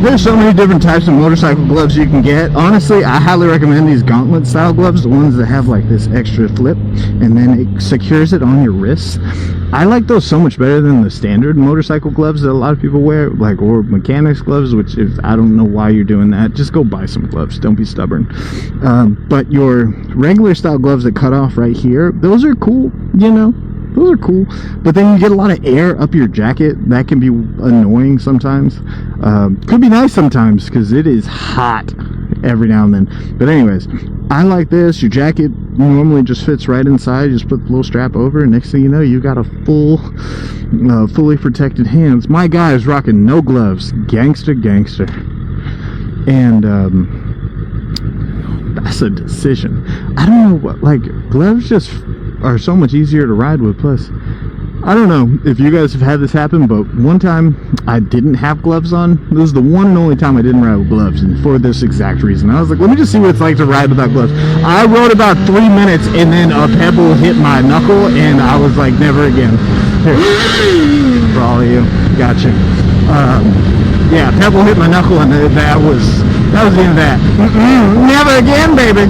There's so many different types of motorcycle gloves you can get. Honestly, I highly recommend these gauntlet style gloves, the ones that have like this extra flip and then it secures it on your wrists. I like those so much better than the standard motorcycle gloves that a lot of people wear, like, or mechanics gloves, which if I don't know why you're doing that, just go buy some gloves, don't be stubborn. But your regular style gloves that cut off right here, those are cool, you know. Those are cool, but then you get a lot of air up your jacket. That can be annoying sometimes. Could be nice sometimes because it is hot every now and then. But anyways, I like this. Your jacket normally just fits right inside. You just put the little strap over, and next thing you know, you got a fully protected hands. My guy is rocking no gloves. Gangster. And that's a decision. I don't know what, like, gloves just are so much easier to ride with. Plus, I don't know if you guys have had this happen, but one time I didn't have gloves on. This was the one and only time I didn't ride with gloves, and for this exact reason. I was like, let me just see what it's like to ride without gloves. I rode about 3 minutes, and then a pebble hit my knuckle, and I was like, never again. Here, for all of you, gotcha. Yeah, pebble hit my knuckle, and that was the end of that. Never again, baby.